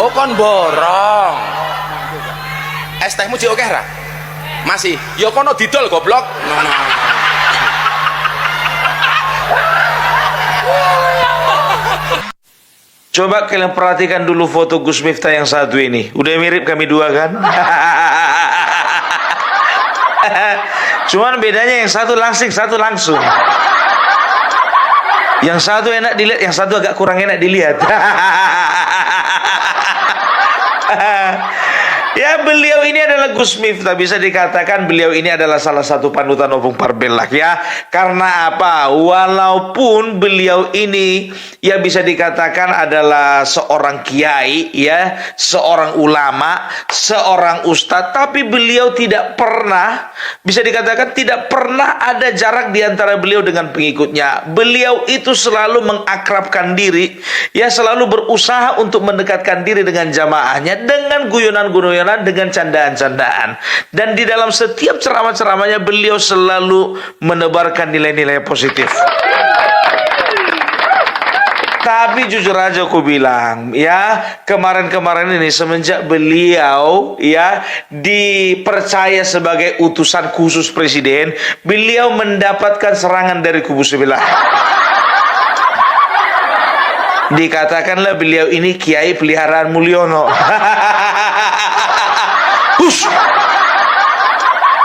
Oh kon borong. Es tehmu cik oke ra? Masih. Ya kono didol goblok. Ngono. Coba kalian perhatikan dulu foto Gus Miftah yang satu ini. Udah mirip kami dua kan? Cuman bedanya yang satu langsung. Yang satu enak dilihat, yang satu agak kurang enak dilihat. Ya, beliau ini adalah Gus Miftah. Bisa dikatakan beliau ini adalah salah satu panutan Opung Parbelak ya. Karena apa? Walaupun beliau ini ya bisa dikatakan adalah seorang kiai ya, seorang ulama, seorang ustadz, tapi beliau tidak pernah, bisa dikatakan tidak pernah ada jarak di antara beliau dengan pengikutnya. Beliau itu selalu mengakrabkan diri, ya selalu berusaha untuk mendekatkan diri dengan jamaahnya dengan guyonan-guyonan, dengan candaan-candaan. Dan di dalam setiap ceramah-ceramahnya beliau selalu menebarkan nilai-nilai positif. Tapi jujur aja aku bilang ya, kemarin-kemarin ini semenjak beliau ya dipercaya sebagai utusan khusus presiden, beliau mendapatkan serangan dari kubu sebelah. Dikatakanlah beliau ini kiai peliharaan Mulyono. Hush.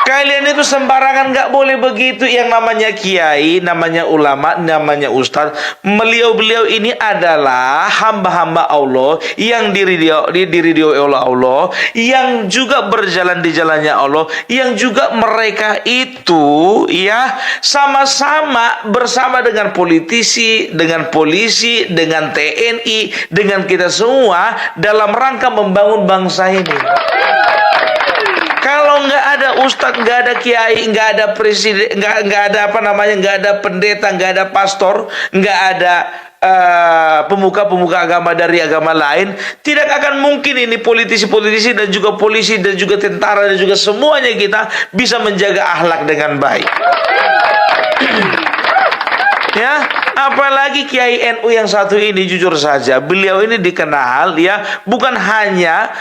Kalian itu sembarangan, nggak boleh begitu. Yang namanya kiai, namanya ulama, namanya ustaz. Beliau ini adalah hamba-hamba Allah yang diridhoi oleh Allah, yang juga berjalan di jalannya Allah, yang juga mereka itu ya sama-sama bersama dengan politisi, dengan polisi, dengan TNI, dengan kita semua dalam rangka membangun bangsa ini. Kalau nggak ada ustadz, nggak ada kiai, nggak ada presiden, nggak ada apa namanya, nggak ada pendeta, nggak ada pastor, nggak ada pemuka-pemuka agama dari agama lain, tidak akan mungkin ini politisi-politisi dan juga polisi dan juga tentara dan juga semuanya kita bisa menjaga akhlak dengan baik. Ya, apalagi Kiai NU yang satu ini, jujur saja beliau ini dikenal ya bukan hanya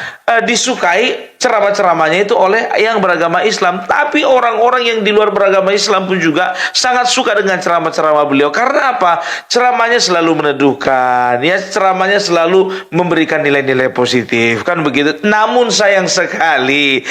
disukai ceramah-ceramahnya itu oleh yang beragama Islam, tapi orang-orang yang di luar beragama Islam pun juga sangat suka dengan ceramah-ceramah beliau. Karena apa? Ceramahnya selalu meneduhkan, ya ceramahnya selalu memberikan nilai-nilai positif, kan begitu. Namun sayang sekali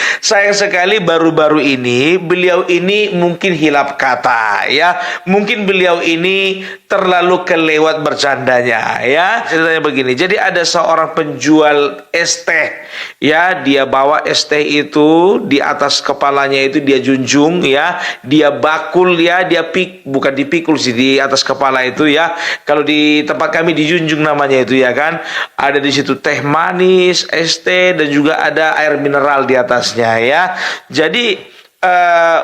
baru-baru ini beliau ini mungkin hilap kata, ya mungkin beliau ini terlalu kelewat bercandanya, ya. Ceritanya begini, jadi ada seorang penjual es teh, ya dia bawa es teh itu di atas kepalanya itu dia junjung ya, dia bakul ya, bukan dipikul sih di atas kepala itu ya. Kalau di tempat kami dijunjung namanya itu ya kan. Ada di situ teh manis, es teh dan juga ada air mineral di atasnya ya. Jadi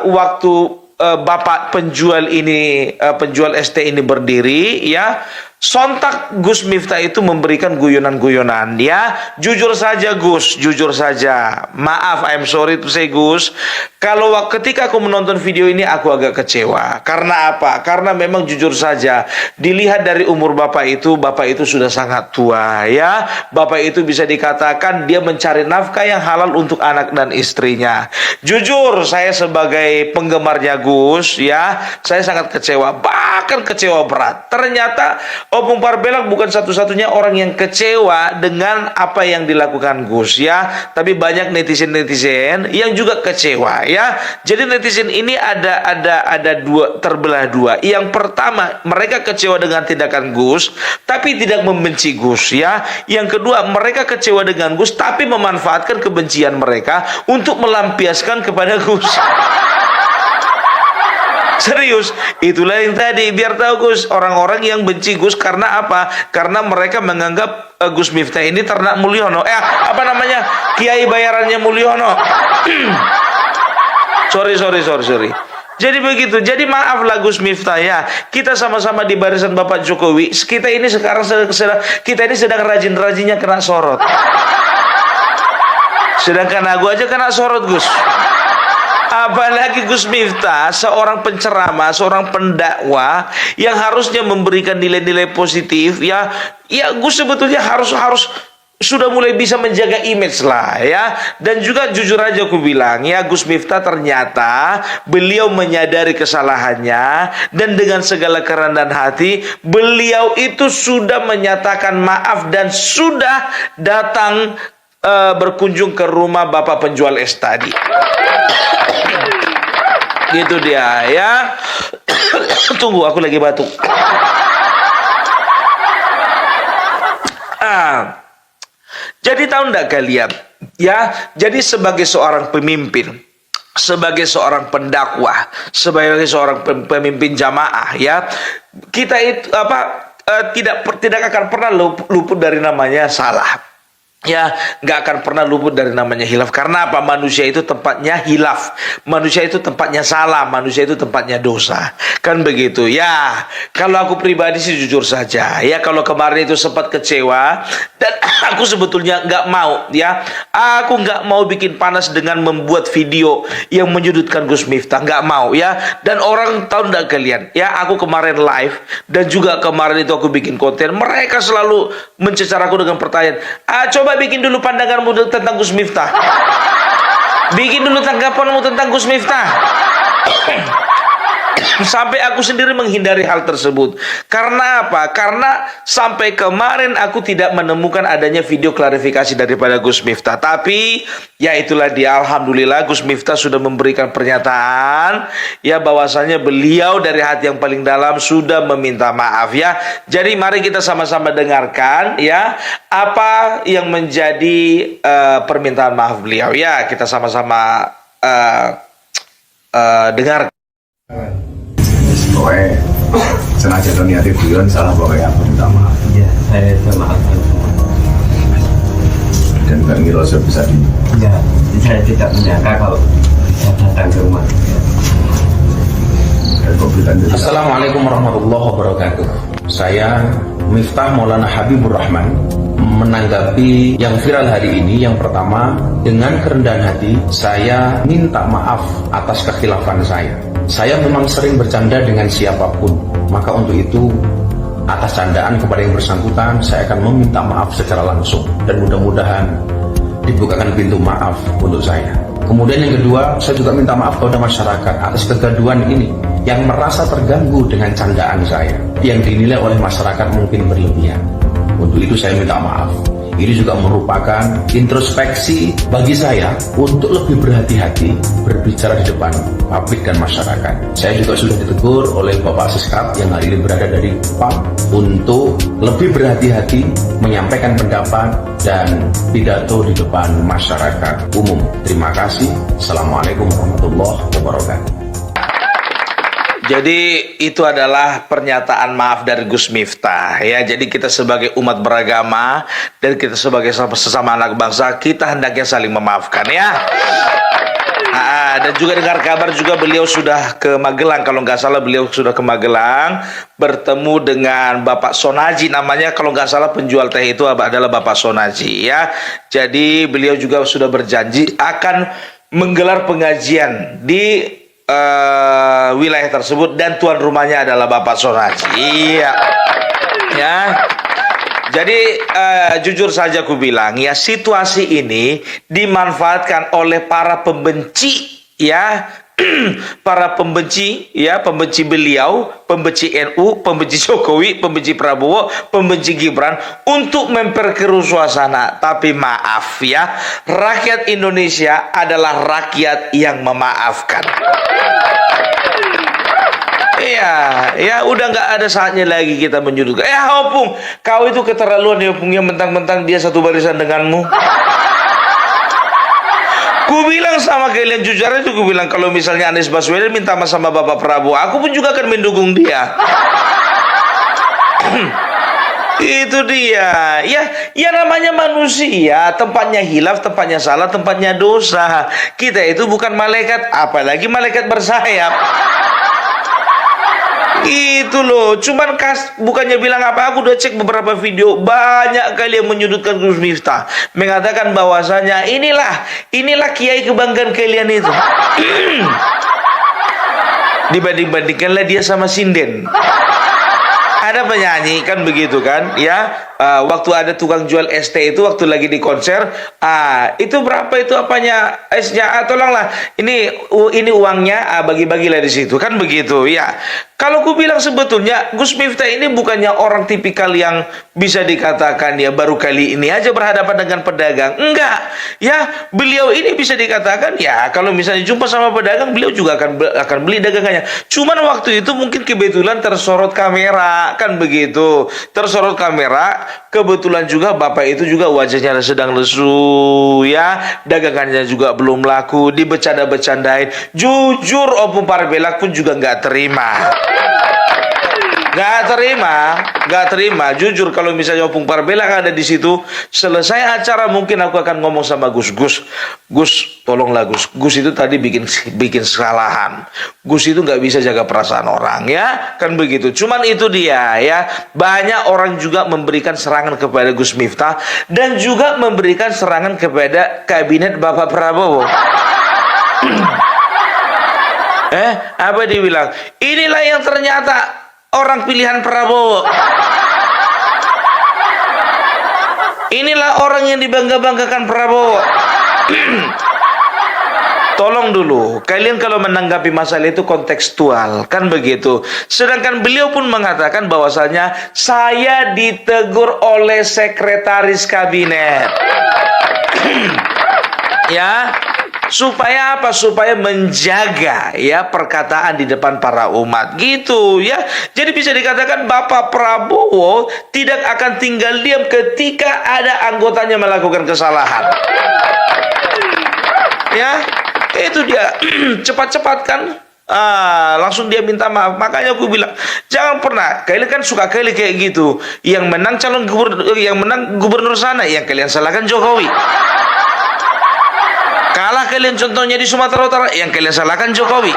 waktu bapak penjual es teh ini berdiri ya, sontak Gus Miftah itu memberikan guyonan-guyonan ya. Jujur saja Gus, jujur saja, maaf, I'm sorry to say Gus, kalau ketika aku menonton video ini aku agak kecewa. Karena apa? Karena memang jujur saja dilihat dari umur bapak itu sudah sangat tua ya. Bapak itu bisa dikatakan dia mencari nafkah yang halal untuk anak dan istrinya. Jujur saya sebagai penggemarnya Gus ya, saya sangat kecewa, bahkan kecewa berat. Ternyata Opung Parbelak bukan satu-satunya orang yang kecewa dengan apa yang dilakukan Gus ya, tapi banyak netizen yang juga kecewa ya. Jadi netizen ini ada dua, terbelah dua. Yang pertama, mereka kecewa dengan tindakan Gus tapi tidak membenci Gus ya. Yang kedua, mereka kecewa dengan Gus tapi memanfaatkan kebencian mereka untuk melampiaskan kepada Gus. Serius, itulah yang tadi, biar tahu Gus, orang-orang yang benci Gus karena apa? Karena mereka menganggap Gus Miftah ini ternak Mulyono. Apa namanya? Kiai bayarannya Mulyono. Sorry. Jadi begitu. Jadi maaflah Gus Miftah ya. Kita sama-sama di barisan Bapak Jokowi. Kita ini sekarang sedang rajin-rajinnya kena sorot. Sedangkan aku aja kena sorot Gus. Apalagi Gus Miftah, seorang penceramah, seorang pendakwah yang harusnya memberikan nilai-nilai positif ya. Ya Gus sebetulnya harus sudah mulai bisa menjaga image lah ya. Dan juga jujur aja aku bilang ya, Gus Miftah ternyata beliau menyadari kesalahannya, dan dengan segala kerendahan hati beliau itu sudah menyatakan maaf dan sudah datang berkunjung ke rumah bapak penjual es tadi. Gitu dia ya. Tunggu, aku lagi batuk. Jadi tahu enggak kalian ya, jadi sebagai seorang pemimpin, sebagai seorang pendakwah, sebagai seorang pemimpin jamaah ya, kita itu tidak akan pernah luput dari namanya salah. Ya, nggak akan pernah luput dari namanya hilaf. Karena apa? Manusia itu tempatnya hilaf, manusia itu tempatnya salah, manusia itu tempatnya dosa. Kan begitu ya. Kalau aku pribadi sih jujur saja ya, kalau kemarin itu sempat kecewa, dan aku sebetulnya nggak mau ya, aku nggak mau bikin panas dengan membuat video yang menyudutkan Gus Miftah, nggak mau ya. Dan orang tahu nggak kalian ya, aku kemarin live dan juga kemarin itu aku bikin konten, mereka selalu mencecar aku dengan pertanyaan, coba bikin dulu pandanganmu tentang Gus Miftah. Bikin dulu tanggapanmu tentang Gus Miftah. Sampai aku sendiri menghindari hal tersebut. Karena apa? Karena sampai kemarin aku tidak menemukan adanya video klarifikasi daripada Gus Miftah. Tapi ya itulah dia, alhamdulillah Gus Miftah sudah memberikan pernyataan ya, bahwasanya beliau dari hati yang paling dalam sudah meminta maaf ya. Jadi mari kita sama-sama dengarkan ya, apa yang menjadi permintaan maaf beliau ya. Kita sama-sama dengar. Pokoknya senajan niatnya beliau salah, pokoknya aku minta maaf. Iya, saya memaafkan semua. Dan nggak ngira saya bisa di. Ya, saya tidak menyangka kalau saya datang ke rumah. Dan kok bilang dia Assalamualaikum warahmatullahi wabarakatuh. Saya Miftah Maulana Habibur Rahman menanggapi yang viral hari ini. Yang pertama, dengan kerendahan hati saya minta maaf atas kekhilafan saya. Saya memang sering bercanda dengan siapapun, maka untuk itu atas candaan kepada yang bersangkutan saya akan meminta maaf secara langsung, dan mudah-mudahan dibukakan pintu maaf untuk saya. Kemudian yang kedua, saya juga minta maaf kepada masyarakat atas kegaduhan ini yang merasa terganggu dengan candaan saya yang dinilai oleh masyarakat mungkin berlebihan. Untuk itu saya minta maaf. Ini juga merupakan introspeksi bagi saya untuk lebih berhati-hati berbicara di depan publik dan masyarakat. Saya juga sudah ditegur oleh Bapak Siskap yang hari ini berada dari PAM untuk lebih berhati-hati menyampaikan pendapat dan pidato di depan masyarakat umum. Terima kasih. Assalamualaikum warahmatullahi wabarakatuh. Jadi itu adalah pernyataan maaf dari Gus Miftah ya. Jadi kita sebagai umat beragama dan kita sebagai sesama anak bangsa, kita hendaknya saling memaafkan ya. Dan juga dengar kabar juga beliau sudah ke Magelang, kalau nggak salah beliau sudah ke Magelang bertemu dengan Bapak Sonaji namanya, kalau nggak salah penjual teh itu adalah Bapak Sonaji ya. Jadi beliau juga sudah berjanji akan menggelar pengajian di wilayah tersebut, dan tuan rumahnya adalah Bapak Sonaji. Iya. Ya. Jadi jujur saja aku bilang ya, situasi ini dimanfaatkan oleh para pembenci ya. Para pembenci ya, pembenci beliau, pembenci NU, pembenci Jokowi, pembenci Prabowo, pembenci Gibran untuk memperkeruh suasana. Tapi maaf ya, rakyat Indonesia adalah rakyat yang memaafkan. Iya, ya udah nggak ada saatnya lagi kita menyudutkan. Opung, kau itu keterlaluan ya, Opung, yang mentang-mentang dia satu barisan denganmu. Ku bilang sama kalian jujur itu, ku bilang kalau misalnya Anies Baswedan minta sama Bapak Prabowo, aku pun juga akan mendukung dia. Itu dia. Ya namanya manusia, tempatnya hilaf, tempatnya salah, tempatnya dosa. Kita itu bukan malaikat, apalagi malaikat bersayap. Itu loh, cuman bukannya bilang apa, aku udah cek beberapa video, banyak kali yang menyudutkan Gus Miftah, mengatakan bahwasanya inilah kiai kebanggaan kalian itu. Dibanding-bandingkanlah dia sama sinden. ada penyanyi kan begitu kan ya, waktu ada tukang jual ST itu waktu lagi di konser, itu berapa itu apanya esnya, tolonglah ini uangnya, bagi-bagilah di situ kan begitu ya. Kalau ku bilang sebetulnya Gus Miftah ini bukannya orang tipikal yang bisa dikatakan ya baru kali ini aja berhadapan dengan pedagang, enggak ya. Beliau ini bisa dikatakan ya kalau misalnya jumpa sama pedagang beliau juga akan beli dagangannya. Cuman waktu itu mungkin kebetulan tersorot kamera kan begitu, tersorot kamera, kebetulan juga bapak itu juga wajahnya sedang lesu ya, dagangannya juga belum laku, dibecanda-becandain. Jujur Opung Parbelak pun juga nggak terima. Nggak terima. Jujur kalau misalnya Opung Parbelak ada di situ, selesai acara mungkin aku akan ngomong sama Gus, tolonglah Gus itu tadi bikin kesalahan. Gus itu nggak bisa jaga perasaan orang ya, kan begitu. Cuman itu dia ya, banyak orang juga memberikan serangan kepada Gus Miftah dan juga memberikan serangan kepada kabinet Bapak Prabowo. Apa dibilang? Inilah yang ternyata orang pilihan Prabowo. Inilah orang yang dibangga-banggakan Prabowo. Tolong dulu, kalian kalau menanggapi masalah itu kontekstual, kan begitu. Sedangkan beliau pun mengatakan bahwasanya saya ditegur oleh sekretaris kabinet. Ya, supaya apa? Supaya menjaga ya perkataan di depan para umat gitu ya. Jadi bisa dikatakan Bapak Prabowo tidak akan tinggal diam ketika ada anggotanya melakukan kesalahan. Ya, itu dia. Cepat-cepat kan langsung dia minta maaf. Makanya aku bilang jangan pernah, kalian kan suka kali kayak gitu, yang menang gubernur sana yang kalian salahkan Jokowi. Kalah kalian contohnya di Sumatera Utara, yang kalian salahkan Jokowi.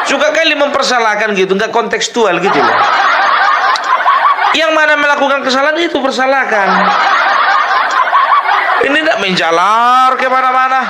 Suka kali mempersalahkan gitu, nggak kontekstual gitu loh. Yang mana melakukan kesalahan itu persalahkan. Ini tidak menjalar kemana-mana.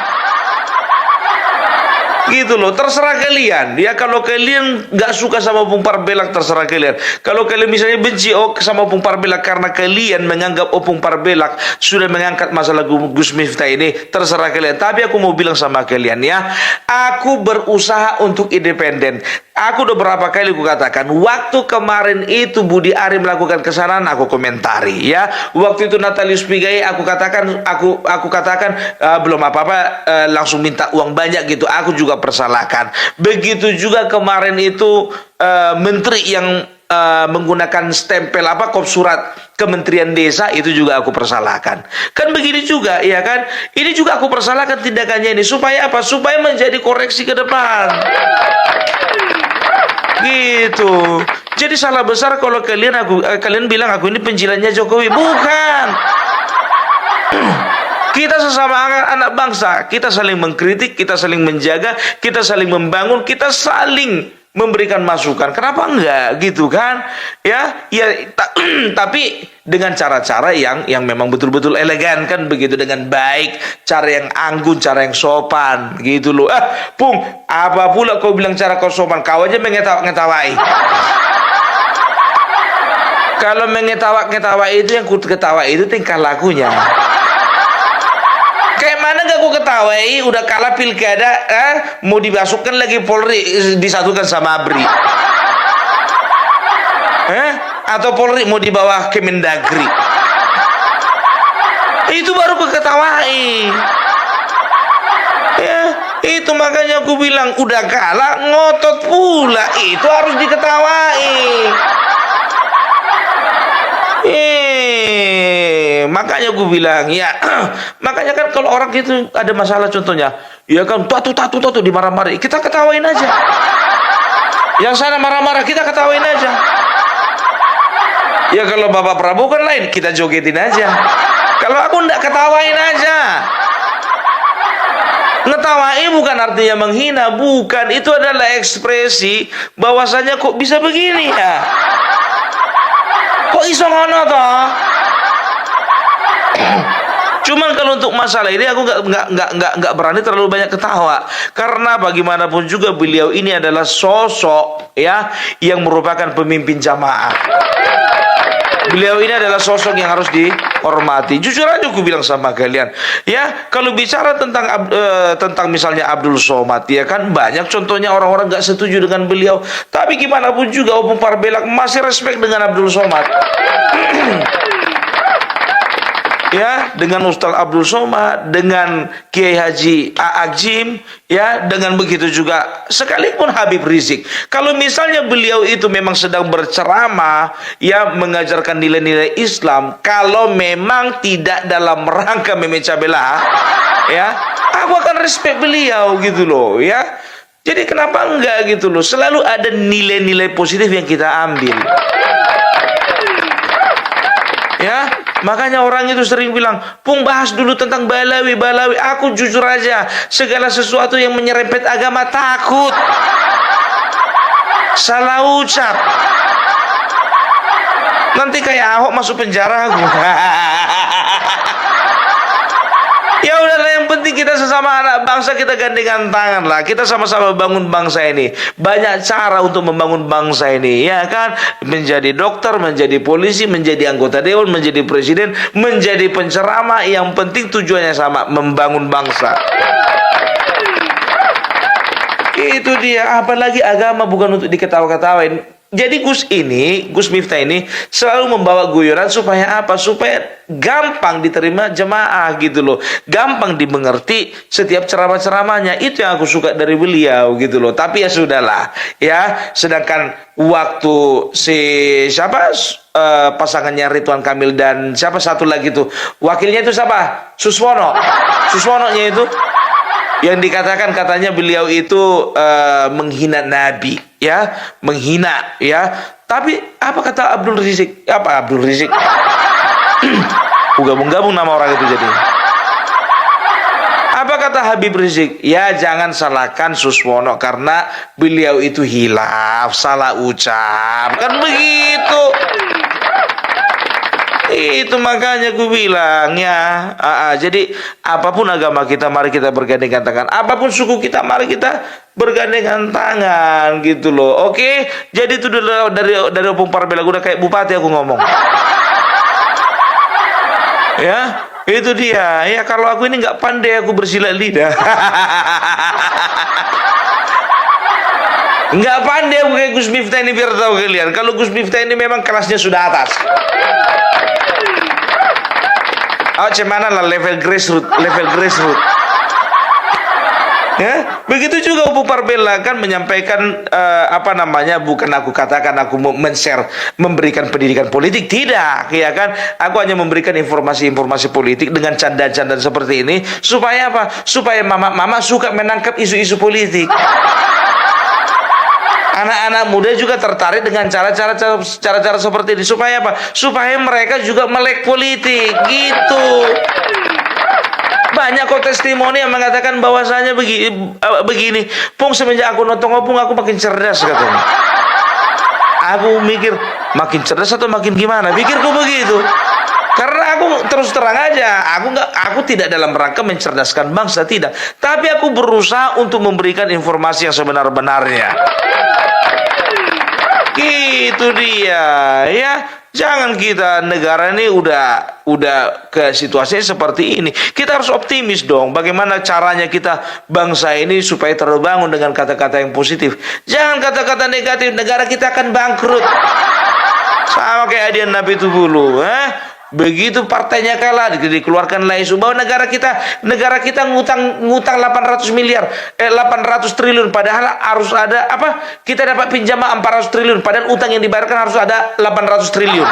Gitu loh, terserah kalian. Ya kalau kalian nggak suka sama Opung Parbelak, terserah kalian. Kalau kalian misalnya benci sama Opung Parbelak karena kalian menganggap Opung Parbelak sudah mengangkat masalah Gus Miftah ini, terserah kalian. Tapi aku mau bilang sama kalian ya, aku berusaha untuk independen. Aku udah berapa kali aku katakan, waktu kemarin itu Budi Ari melakukan kesalahan, aku komentari ya. Waktu itu Natalius Pigai aku katakan belum apa-apa, langsung minta uang banyak gitu, aku juga persalahkan. Begitu juga kemarin itu menteri yang menggunakan stempel kop surat Kementerian Desa, itu juga aku persalahkan. Kan begini juga ya kan? Ini juga aku persalahkan tindakannya ini supaya apa? Supaya menjadi koreksi ke depan. Gitu. Jadi salah besar kalau kalian bilang aku ini penjilatnya Jokowi. Bukan. Kita sesama anak bangsa, kita saling mengkritik, kita saling menjaga, kita saling membangun, kita saling memberikan masukan. Kenapa enggak gitu kan? Ya, tapi dengan cara-cara yang memang betul-betul elegan kan begitu, dengan baik, cara yang anggun, cara yang sopan gitu loh. Pung, apa pula kau bilang cara kau sopan? Kau aja mengetawa-ngetawai. Kalau mengetawa-ngetawai itu yang ku ketawa itu tingkah lakunya. Kayak mana gak aku ketawai, udah kalah pilkada, mau dimasukkan lagi Polri, disatukan sama ABRI. Atau Polri mau dibawa ke Mendagri. Itu baru aku ketawai. Ya, itu makanya aku bilang udah kalah ngotot pula, itu harus diketawai. Makanya gue bilang ya, makanya kan kalau orang itu ada masalah contohnya, ya kan tatu dimarah-marahi, kita ketawain aja. Yang sana marah-marah kita ketawain aja. Ya kalau Bapak Prabowo kan lain, kita jogetin aja. Kalau aku ndak ketawain aja. Ngetawain bukan artinya menghina, bukan, itu adalah ekspresi bahwasanya kok bisa begini ya. Kok iso ngono toh? Cuman kalau untuk masalah ini aku nggak berani terlalu banyak ketawa, karena bagaimanapun juga beliau ini adalah sosok ya yang merupakan pemimpin jamaah. Beliau ini adalah sosok yang harus dihormati. Jujur aja aku bilang sama kalian, ya kalau bicara tentang misalnya Abdul Somad, ya kan banyak contohnya orang-orang nggak setuju dengan beliau. Tapi gimana pun juga Opung Parbelak masih respect dengan Abdul Somad. Ya, dengan Ustaz Abdul Somad, dengan Kiai Haji A'agim, ya, dengan begitu juga sekalipun Habib Rizik. Kalau misalnya beliau itu memang sedang berceramah, ya, mengajarkan nilai-nilai Islam, kalau memang tidak dalam rangka memecah belah, ya, aku akan respect beliau gitu loh, ya. Jadi kenapa enggak gitu loh? Selalu ada nilai-nilai positif yang kita ambil. Ya, makanya orang itu sering bilang, Pung bahas dulu tentang Balawi. Aku jujur aja, segala sesuatu yang menyerempet agama takut. Salah ucap. Nanti kayak Ahok masuk penjara aku. Ya udahlah, yang penting kita sesama anak bangsa, kita gandengan tangan lah. Kita sama-sama bangun bangsa ini. Banyak cara untuk membangun bangsa ini, ya kan? Menjadi dokter, menjadi polisi, menjadi anggota dewan, menjadi presiden, menjadi penceramah. Yang penting tujuannya sama, membangun bangsa. Itu dia. Apalagi agama bukan untuk diketawa-ketawain. Jadi Gus Miftah ini selalu membawa guyonan supaya apa? Supaya gampang diterima jemaah gitu loh. Gampang dimengerti setiap ceramah-ceramahnya. Itu yang aku suka dari beliau gitu loh. Tapi ya sudahlah, ya. Sedangkan waktu pasangannya Ridwan Kamil dan siapa satu lagi tuh, wakilnya itu siapa? Suswono-nya itu yang dikatakan katanya beliau itu menghina Nabi, ya, menghina, ya. Tapi apa kata Abdul Rizik? Gabung nama orang itu jadi. Apa kata Habib Rizik? Ya jangan salahkan Suswono karena beliau itu hilaf, salah ucap, kan begitu. Itu makanya gue bilang ya, jadi apapun agama kita mari kita bergandengan tangan, apapun suku kita mari kita bergandengan tangan gitu loh. Oke, jadi itu dari Opung Parbelak udah kayak bupati aku ngomong. Ya, itu dia. Ya kalau aku ini nggak pandai aku bersilat lidah. Nggak pandai aku kayak Gus Miftah ini, biar tahu kalian. Kalau Gus Miftah ini memang kelasnya sudah atas. Cemana lah level grassroots. Ya, begitu juga Opung Parbelak kan menyampaikan bukan aku katakan aku men-share memberikan pendidikan politik, tidak, ya kan? Aku hanya memberikan informasi-informasi politik dengan candaan-candaan seperti ini supaya apa? Supaya mama suka menangkap isu-isu politik. Anak-anak muda juga tertarik dengan cara-cara seperti ini supaya apa? Supaya mereka juga melek politik, gitu. Banyak kok testimoni yang mengatakan bahwasanya begini, Pung semenjak aku nonton Opung aku makin cerdas katanya. Aku mikir makin cerdas atau makin gimana? Pikirku begitu. Karena aku terus terang aja, aku tidak dalam rangka mencerdaskan bangsa, tidak. Tapi aku berusaha untuk memberikan informasi yang sebenar-benarnya. Gitu dia, ya. Jangan kita negara ini udah ke situasi seperti ini. Kita harus optimis dong. Bagaimana caranya kita bangsa ini supaya terbangun dengan kata-kata yang positif. Jangan kata-kata negatif. Negara kita akan bangkrut. Sama kayak adian Nabi itu dulu, Begitu partainya kalah, dikeluarkanlah isu bahwa negara kita ngutang 800 triliun, padahal harus ada kita dapat pinjaman 400 triliun, padahal utang yang dibayarkan harus ada 800 triliun.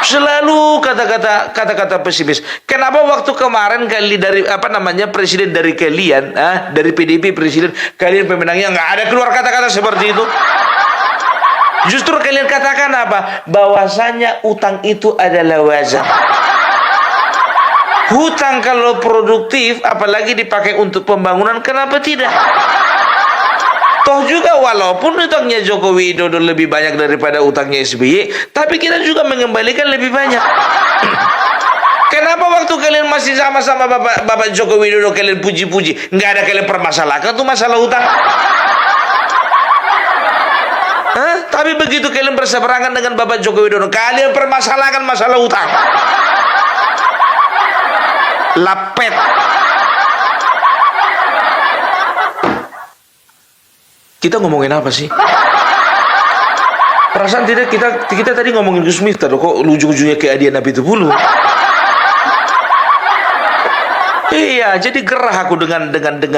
Selalu kata-kata pesimis. Kenapa waktu kemarin dari presiden dari kalian, dari PDIP presiden kalian pemenangnya nggak ada keluar kata-kata seperti itu? Justru kalian katakan apa? Bahwasanya utang itu adalah wajar. Hutang kalau produktif, apalagi dipakai untuk pembangunan, kenapa tidak? Toh juga walaupun utangnya Joko Widodo lebih banyak daripada utangnya SBY, tapi kita juga mengembalikan lebih banyak. Kenapa waktu kalian masih sama-sama Bapak Joko Widodo kalian puji-puji, nggak ada kalian permasalahkan tuh masalah hutang? Hah? Tapi begitu kalian berseberangan dengan Bapak Joko Widodo, kalian permasalahkan masalah hutang. Lapet. Kita ngomongin apa sih? Perasaan tidak kita tadi ngomongin Gus Miftah, kok ujung-ujungnya kayak dia Nabi Tubulu. Iya, jadi gerah aku dengan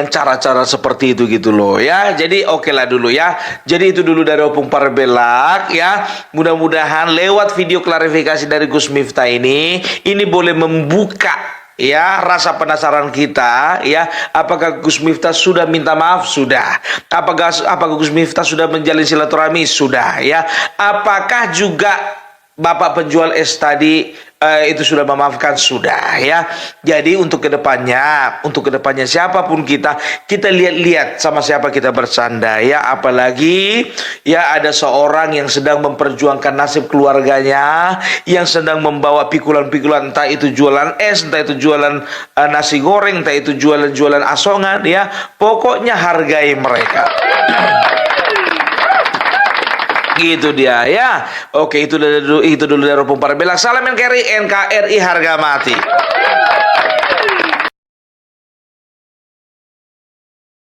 cara-cara seperti itu gitu loh ya. Jadi oke lah dulu ya. Jadi itu dulu dari Opung Parbelak ya. Mudah-mudahan lewat video klarifikasi dari Gus Miftah ini boleh membuka ya rasa penasaran kita ya, apakah Gus Miftah sudah minta maaf? Sudah. Apakah Gus Miftah sudah menjalin silaturahmi? Sudah ya. Apakah juga Bapak penjual es tadi itu sudah memaafkan? Sudah ya. Jadi untuk kedepannya siapapun kita lihat-lihat sama siapa kita bersanda ya. Apalagi ya ada seorang yang sedang memperjuangkan nasib keluarganya, yang sedang membawa pikulan-pikulan, entah itu jualan es, entah itu jualan nasi goreng, entah itu jualan asongan ya. Pokoknya hargai mereka. Gitu dia ya. Oke, itu dulu dari Opung Parbelak. Salam NKRI, NKRI harga mati.